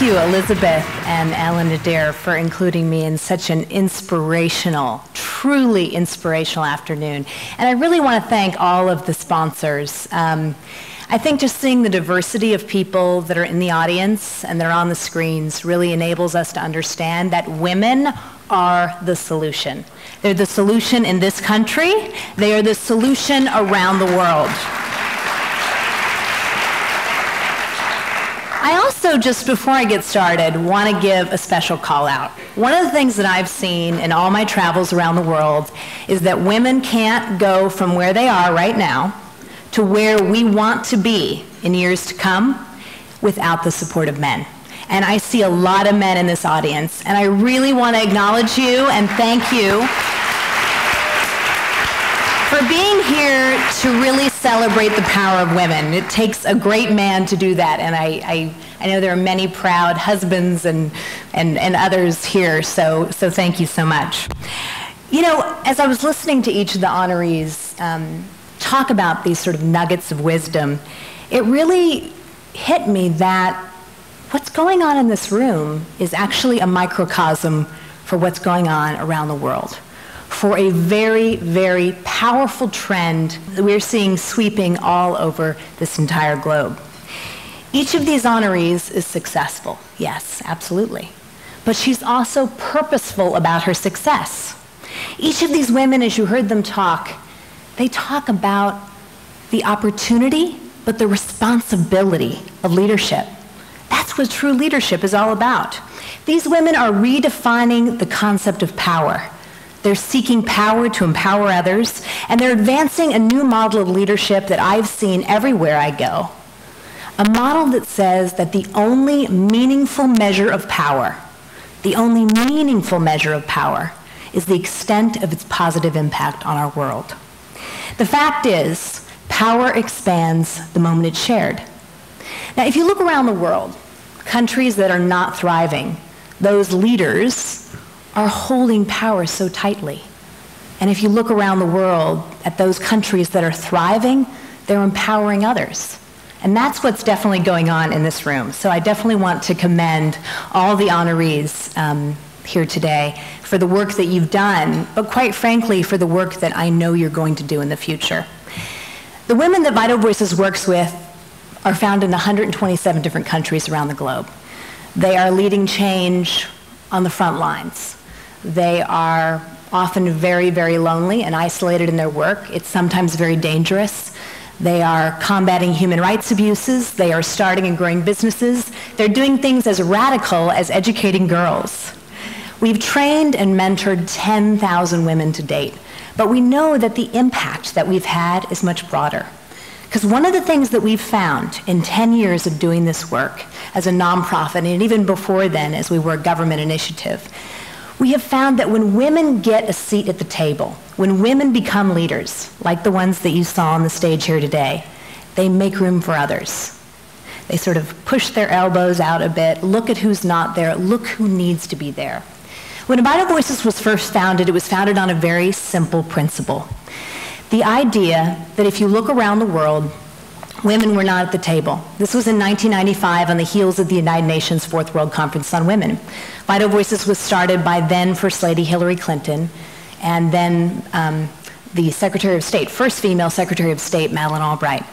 you, Elizabeth and Ellen Adair, for including me in such an inspirational, truly inspirational afternoon. And I really want to thank all of the sponsors. I think just seeing the diversity of people that are in the audience and that are on the screens really enables us to understand that women are the solution. They're the solution in this country. They are the solution around the world. I also, just before I get started, want to give a special call out. One of the things that I've seen in all my travels around the world is that women can't go from where they are right now to where we want to be in years to come without the support of men. And I see a lot of men in this audience, and I really want to acknowledge you and thank you for being here to really celebrate the power of women. It takes a great man to do that, and I know there are many proud husbands and others here, so thank you so much. You know, as I was listening to each of the honorees talk about these sort of nuggets of wisdom, it really hit me that what's going on in this room is actually a microcosm for what's going on around the world, for a very, very powerful trend that we're seeing sweeping all over this entire globe. Each of these honorees is successful, yes, absolutely. But she's also purposeful about her success. Each of these women, as you heard them talk, they talk about the opportunity, but the responsibility of leadership. That's what true leadership is all about. These women are redefining the concept of power. They're seeking power to empower others, and they're advancing a new model of leadership that I've seen everywhere I go. A model that says that the only meaningful measure of power, the only meaningful measure of power, is the extent of its positive impact on our world. The fact is, power expands the moment it's shared. Now, if you look around the world, countries that are not thriving, those leaders are holding power so tightly. And if you look around the world at those countries that are thriving, they're empowering others. And that's what's definitely going on in this room. So I definitely want to commend all the honorees here today for the work that you've done, but quite frankly, for the work that I know you're going to do in the future. The women that Vital Voices works with are found in 127 different countries around the globe. They are leading change on the front lines. They are often very, very lonely and isolated in their work. It's sometimes very dangerous. They are combating human rights abuses. They are starting and growing businesses. They're doing things as radical as educating girls. We've trained and mentored 10,000 women to date, but we know that the impact that we've had is much broader. Because one of the things that we've found in 10 years of doing this work as a nonprofit, and even before then as we were a government initiative, we have found that when women get a seat at the table, when women become leaders, like the ones that you saw on the stage here today, they make room for others. They sort of push their elbows out a bit, look at who's not there, look who needs to be there. When Vital Voices was first founded, it was founded on a very simple principle. The idea that if you look around the world, women were not at the table. This was in 1995 on the heels of the United Nations Fourth World Conference on Women. Vital Voices was started by then First Lady Hillary Clinton, and then the Secretary of State, first female Secretary of State, Madeleine Albright.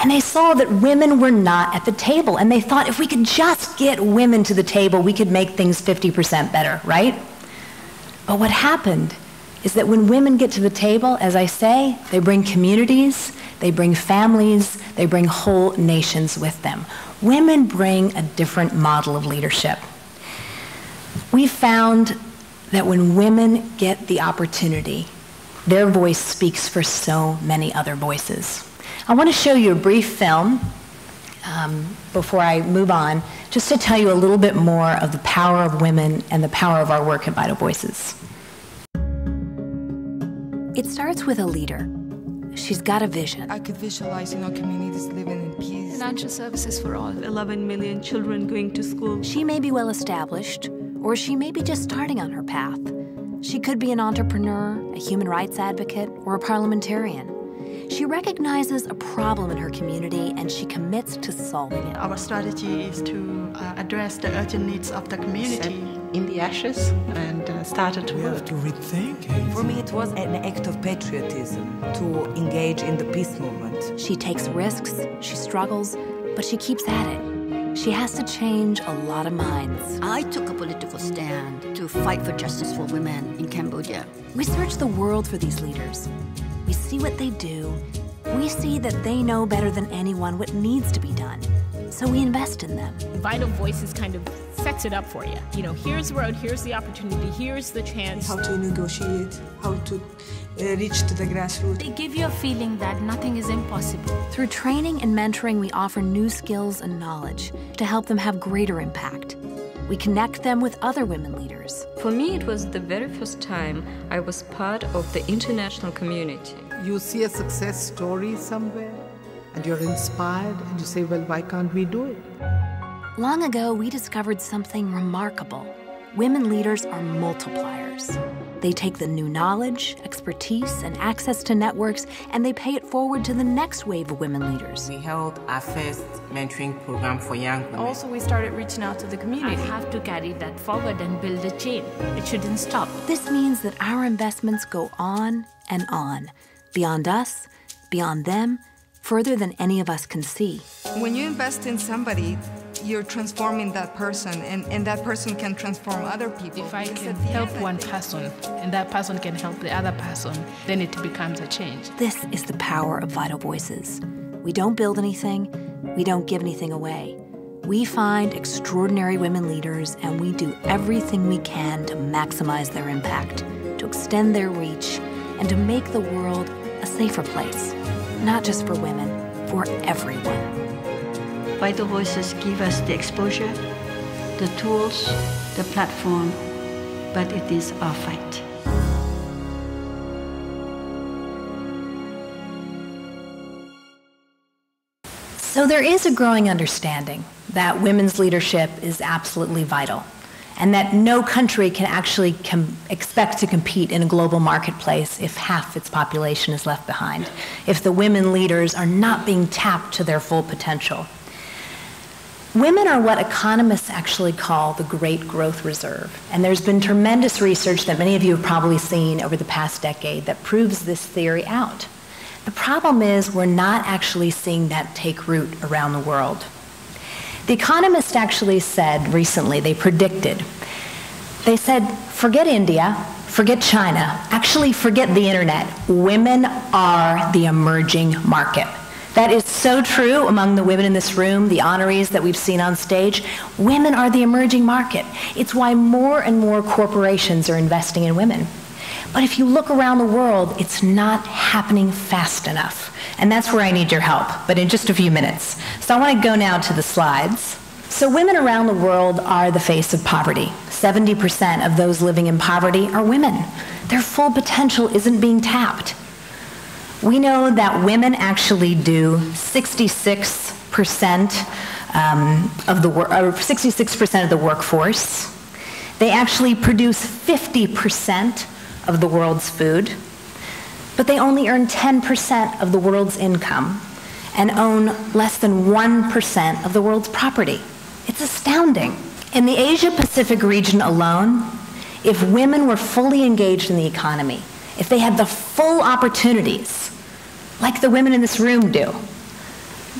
And they saw that women were not at the table, and they thought if we could just get women to the table, we could make things 50% better, right? But what happened is that when women get to the table, as I say, they bring communities, they bring families, they bring whole nations with them. Women bring a different model of leadership. We found that when women get the opportunity, their voice speaks for so many other voices. I want to show you a brief film before I move on, just to tell you a little bit more of the power of women and the power of our work at Vital Voices. It starts with a leader. She's got a vision. I could visualize, communities living in peace. Financial services for all. 11 million children going to school. She may be well established, or she may be just starting on her path. She could be an entrepreneur, a human rights advocate, or a parliamentarian. She recognizes a problem in her community and she commits to solving it. Our strategy is to address the urgent needs of the community. In the ashes and started to work. We have to rethink it. For me, it was an act of patriotism to engage in the peace movement. She takes risks, she struggles, but she keeps at it. She has to change a lot of minds. I took a political stand to fight for justice for women in Cambodia. We search the world for these leaders. We see what they do. We see that they know better than anyone what needs to be done. So we invest in them. Vital Voices kind of sets it up for you. You know, here's the road, here's the opportunity, here's the chance. How to negotiate, how to reach to the grassroots. They give you a feeling that nothing is impossible. Through training and mentoring, we offer new skills and knowledge to help them have greater impact. We connect them with other women leaders. For me, it was the very first time I was part of the international community. You see a success story somewhere and you're inspired and you say, well, why can't we do it? Long ago, we discovered something remarkable. Women leaders are multipliers. They take the new knowledge, expertise, and access to networks, and they pay it forward to the next wave of women leaders. We held our first mentoring program for young women. Also, we started reaching out to the community. I have to carry that forward and build a chain. It shouldn't stop. This means that our investments go on and on, beyond us, beyond them, further than any of us can see. When you invest in somebody, you're transforming that person, and that person can transform other people. If I can help one person, and that person can help the other person, then it becomes a change. This is the power of Vital Voices. We don't build anything, we don't give anything away. We find extraordinary women leaders, and we do everything we can to maximize their impact, to extend their reach, and to make the world a safer place. Not just for women, for everyone. Vital Voices give us the exposure, the tools, the platform, but it is our fight. So there is a growing understanding that women's leadership is absolutely vital, and that no country can actually expect to compete in a global marketplace if half its population is left behind, if the women leaders are not being tapped to their full potential. Women are what economists actually call the Great Growth Reserve, and there's been tremendous research that many of you have probably seen over the past decade that proves this theory out. The problem is we're not actually seeing that take root around the world. The Economist actually said recently, they said, forget India, forget China, actually forget the internet. Women are the emerging market. That is so true among the women in this room, the honorees that we've seen on stage. Women are the emerging market. It's why more and more corporations are investing in women. But if you look around the world, it's not happening fast enough. And that's where I need your help, but in just a few minutes. So I want to go now to the slides. So women around the world are the face of poverty. 70% of those living in poverty are women. Their full potential isn't being tapped. We know that women actually do 66% of the workforce. They actually produce 50% of the world's food, but they only earn 10% of the world's income and own less than 1% of the world's property. It's astounding. In the Asia-Pacific region alone, if women were fully engaged in the economy, if they had the full opportunities, like the women in this room do,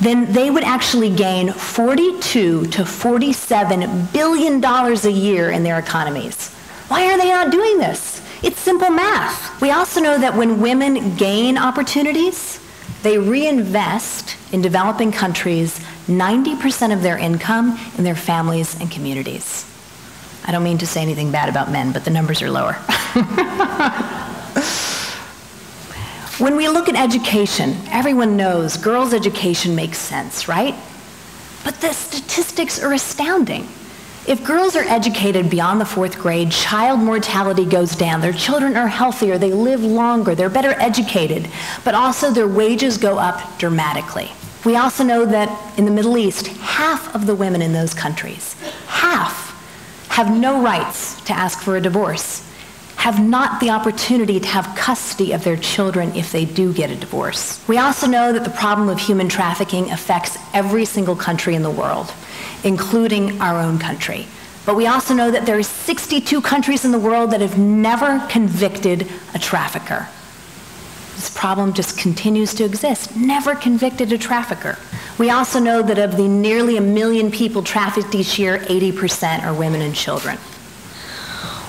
then they would actually gain $42 to $47 billion a year in their economies. Why are they not doing this? It's simple math. We also know that when women gain opportunities, they reinvest in developing countries 90% of their income in their families and communities. I don't mean to say anything bad about men, but the numbers are lower. When we look at education, everyone knows girls' education makes sense, right? But the statistics are astounding. If girls are educated beyond the 4th grade, child mortality goes down, their children are healthier, they live longer, they're better educated, but also their wages go up dramatically. We also know that in the Middle East, half of the women in those countries, half, have no rights to ask for a divorce, have not the opportunity to have custody of their children if they do get a divorce. We also know that the problem of human trafficking affects every single country in the world, including our own country. But we also know that there are 62 countries in the world that have never convicted a trafficker. This problem just continues to exist. Never convicted a trafficker. We also know that of the nearly 1 million people trafficked each year, 80% are women and children.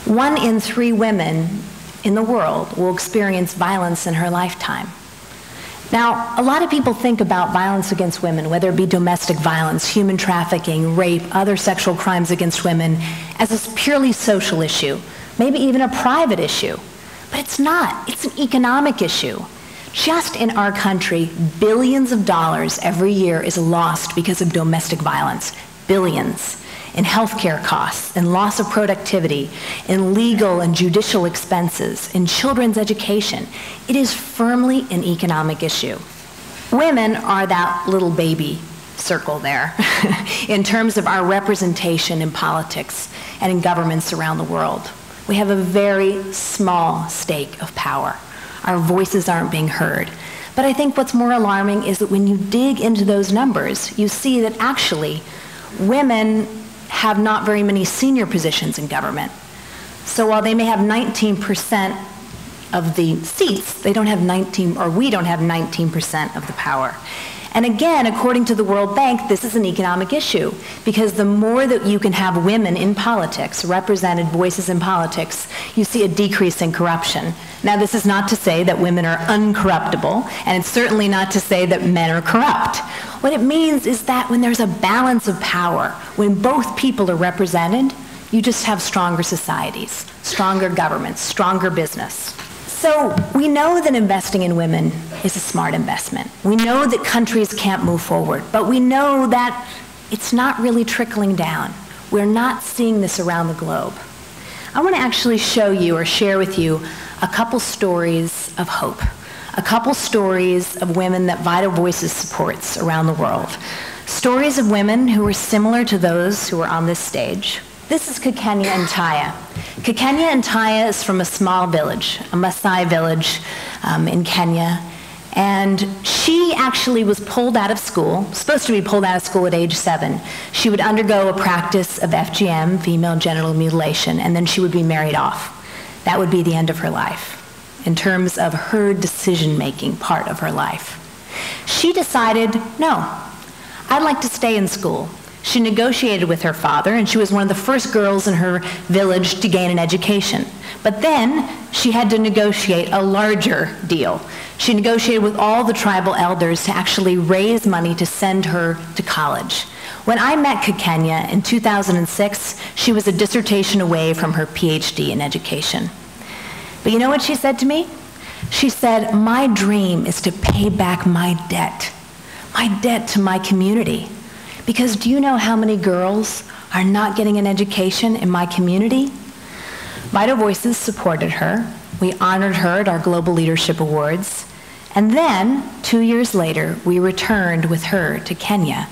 1 in 3 women in the world will experience violence in her lifetime. Now, a lot of people think about violence against women, whether it be domestic violence, human trafficking, rape, other sexual crimes against women, as a purely social issue, maybe even a private issue. But it's not. It's an economic issue. Just in our country, billions of dollars every year is lost because of domestic violence. Billions. In healthcare costs, in loss of productivity, in legal and judicial expenses, in children's education. It is firmly an economic issue. Women are that little baby circle there in terms of our representation in politics and in governments around the world. We have a very small stake of power. Our voices aren't being heard. But I think what's more alarming is that when you dig into those numbers, you see that actually women have not very many senior positions in government. So while they may have 19% of the seats, they don't have we don't have 19% of the power. And again, according to the World Bank, this is an economic issue, because the more that you can have women in politics, represented voices in politics, you see a decrease in corruption. Now, this is not to say that women are uncorruptible, and it's certainly not to say that men are corrupt. What it means is that when there's a balance of power, when both people are represented, you just have stronger societies, stronger governments, stronger business. So we know that investing in women is a smart investment. We know that countries can't move forward, but we know that it's not really trickling down. We're not seeing this around the globe. I want to actually show you or share with you a couple stories of hope, a couple stories of women that Vital Voices supports around the world. Stories of women who are similar to those who are on this stage. This is Kikenya Ntaya. Kikenya Ntaya is from a small village, a Maasai village in Kenya, and she actually was pulled out of school, supposed to be pulled out of school at age 7. She would undergo a practice of FGM, female genital mutilation, and then she would be married off. That would be the end of her life, in terms of her decision-making part of her life. She decided, no, I'd like to stay in school. She negotiated with her father, and she was one of the first girls in her village to gain an education. But then she had to negotiate a larger deal. She negotiated with all the tribal elders to actually raise money to send her to college. When I met Kikenya in 2006, she was a dissertation away from her PhD in education. But you know what she said to me? She said, my dream is to pay back my debt to my community. Because do you know how many girls are not getting an education in my community? Vital Voices supported her. We honored her at our Global Leadership Awards. And then, 2 years later, we returned with her to Kenya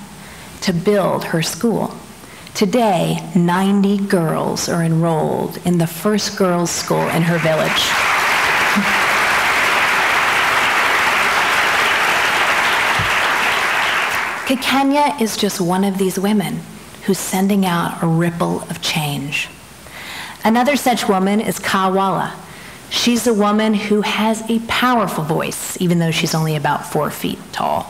to build her school. Today, 90 girls are enrolled in the first girls' school in her village. Kikenya is just one of these women who's sending out a ripple of change. Another such woman is Kawala. She's a woman who has a powerful voice, even though she's only about 4 feet tall.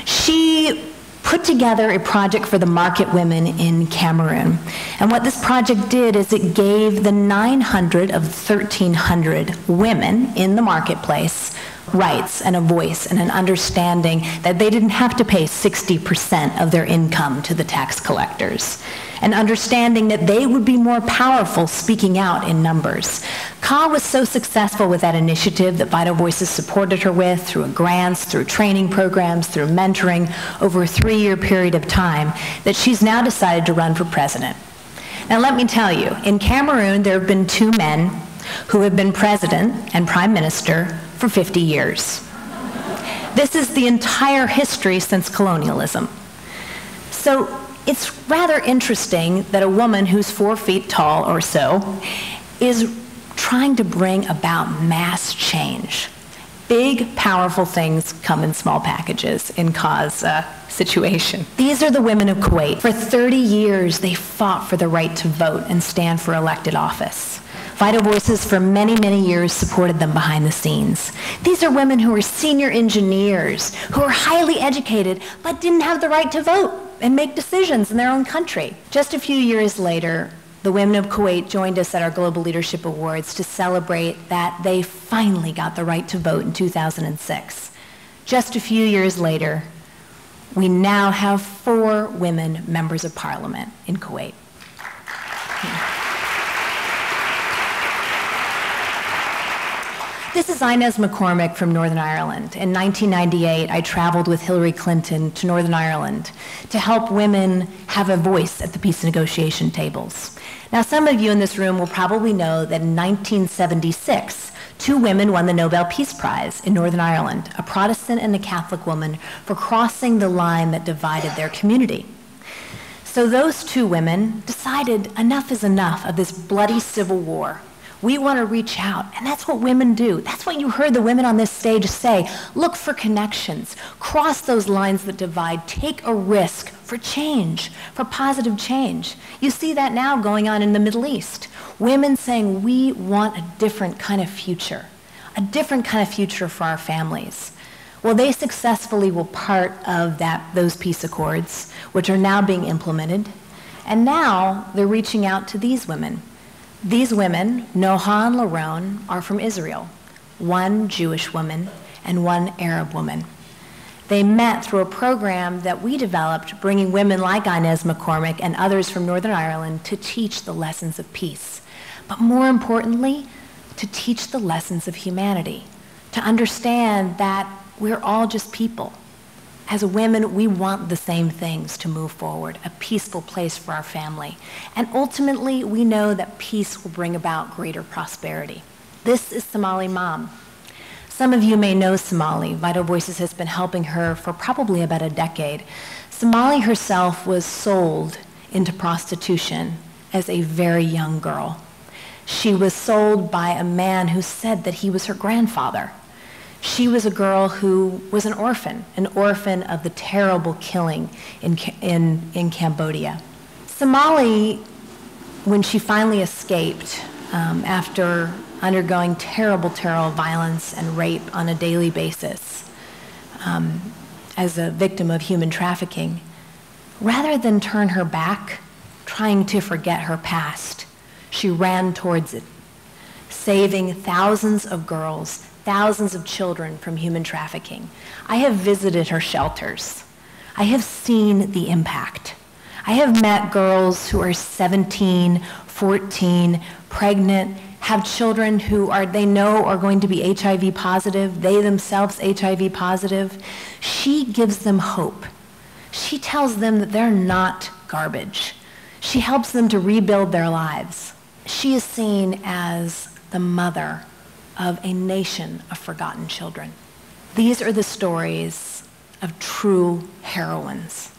She put together a project for the market women in Cameroon. And what this project did is it gave the 900 of 1,300 women in the marketplace rights and a voice and an understanding that they didn't have to pay 60% of their income to the tax collectors. An understanding that they would be more powerful speaking out in numbers. Ka was so successful with that initiative that Vital Voices supported her with through grants, through training programs, through mentoring over a 3-year period of time that she's now decided to run for president. Now let me tell you, in Cameroon there have been 2 men who have been president and prime minister for 50 years. This is the entire history since colonialism. So it's rather interesting that a woman who's 4 feet tall or so is trying to bring about mass change. Big, powerful things come in small packages and cause a situation. These are the women of Kuwait. For 30 years, they fought for the right to vote and stand for elected office. Vital Voices for many, many years supported them behind the scenes. These are women who are senior engineers, who are highly educated, but didn't have the right to vote and make decisions in their own country. Just a few years later, the women of Kuwait joined us at our Global Leadership Awards to celebrate that they finally got the right to vote in 2006. Just a few years later, we now have 4 women members of parliament in Kuwait. This is Inez McCormick from Northern Ireland. In 1998, I traveled with Hillary Clinton to Northern Ireland to help women have a voice at the peace negotiation tables. Now, some of you in this room will probably know that in 1976, 2 women won the Nobel Peace Prize in Northern Ireland, a Protestant and a Catholic woman, for crossing the line that divided their community. So those 2 women decided enough is enough of this bloody civil war. We want to reach out, and that's what women do. That's what you heard the women on this stage say. Look for connections, cross those lines that divide, take a risk for change, for positive change. You see that now going on in the Middle East. Women saying we want a different kind of future for our families. Well, they successfully were part of those peace accords, which are now being implemented, and now they're reaching out to these women. These women, Noha and Laron, are from Israel, 1 Jewish woman and 1 Arab woman. They met through a program that we developed, bringing women like Inez McCormick and others from Northern Ireland to teach the lessons of peace. But more importantly, to teach the lessons of humanity, to understand that we're all just people. As women, we want the same things to move forward, a peaceful place for our family. And ultimately, we know that peace will bring about greater prosperity. This is Somali Mom. Some of you may know Somali. Vital Voices has been helping her for probably about a decade. Somali herself was sold into prostitution as a very young girl. She was sold by a man who said that he was her grandfather. She was a girl who was an orphan of the terrible killing in Cambodia. Somali, when she finally escaped after undergoing terrible violence and rape on a daily basis as a victim of human trafficking, rather than turn her back, trying to forget her past, she ran towards it, saving thousands of girls, thousands of children from human trafficking. I have visited her shelters. I have seen the impact. I have met girls who are 17, 14, pregnant, have children who they know are going to be HIV positive, they themselves HIV positive. She gives them hope. She tells them that they're not garbage. She helps them to rebuild their lives. She is seen as the mother of a nation of forgotten children. These are the stories of true heroines.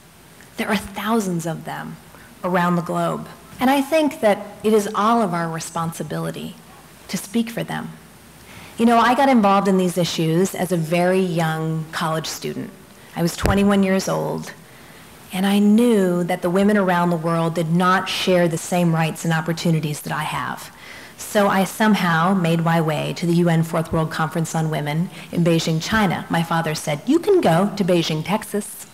There are thousands of them around the globe. And I think that it is all of our responsibility to speak for them. You know, I got involved in these issues as a very young college student. I was 21 years old, and I knew that the women around the world did not share the same rights and opportunities that I have. So I somehow made my way to the UN Fourth World Conference on Women in Beijing, China. My father said, "You can go to Beijing, Texas."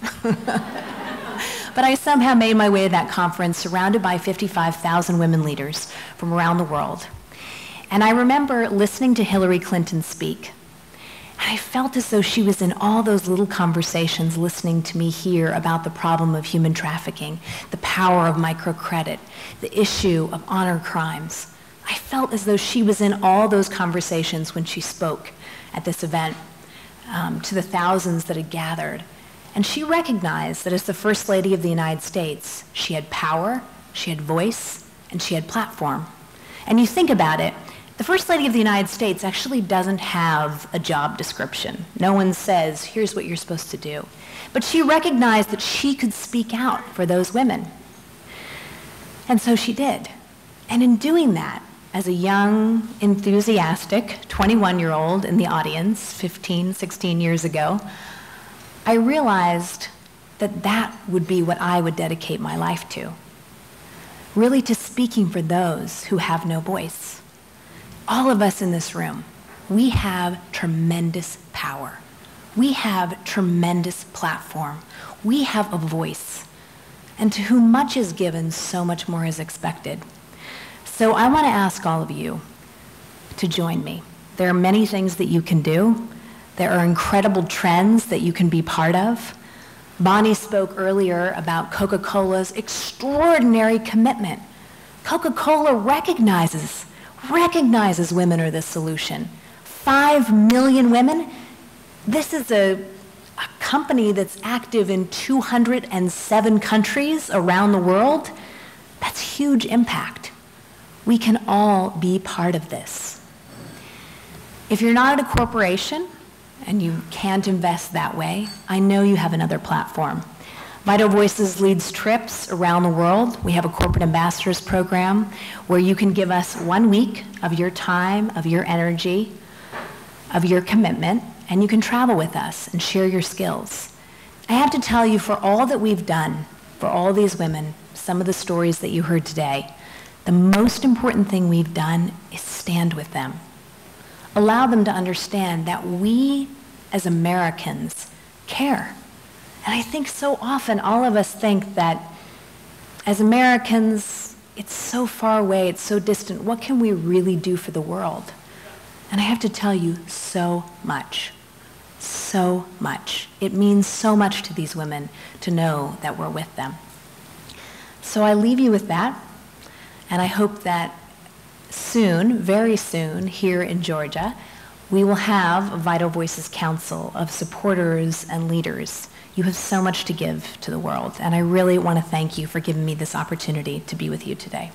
But I somehow made my way to that conference surrounded by 55,000 women leaders from around the world. And I remember listening to Hillary Clinton speak. And I felt as though she was in all those little conversations listening to me hear about the problem of human trafficking, the power of microcredit, the issue of honor crimes. I felt as though she was in all those conversations when she spoke at this event to the thousands that had gathered. And she recognized that as the First Lady of the United States, she had power, she had voice, and she had platform. And you think about it, the First Lady of the United States actually doesn't have a job description. No one says, here's what you're supposed to do. But she recognized that she could speak out for those women. And so she did. And in doing that, as a young, enthusiastic 21-year-old in the audience 15, 16 years ago, I realized that that would be what I would dedicate my life to. Really to speaking for those who have no voice. All of us in this room, we have tremendous power. We have tremendous platform. We have a voice. And to whom much is given, so much more is expected. So I want to ask all of you to join me. There are many things that you can do. There are incredible trends that you can be part of. Bonnie spoke earlier about Coca-Cola's extraordinary commitment. Coca-Cola recognizes women are the solution. 5 million women. This is a company that's active in 207 countries around the world. That's huge impact. We can all be part of this. If you're not at a corporation and you can't invest that way, I know you have another platform. Vital Voices leads trips around the world. We have a corporate ambassadors program where you can give us 1 week of your time, of your energy, of your commitment, and you can travel with us and share your skills. I have to tell you, for all that we've done, for all these women, some of the stories that you heard today, the most important thing we've done is stand with them. Allow them to understand that we, as Americans, care. And I think so often all of us think that as Americans, it's so far away, it's so distant, what can we really do for the world? And I have to tell you, so much. So much. It means so much to these women to know that we're with them. So I leave you with that, and I hope that soon, very soon, here in Georgia, we will have a Vital Voices Council of supporters and leaders. You have so much to give to the world, and I really want to thank you for giving me this opportunity to be with you today.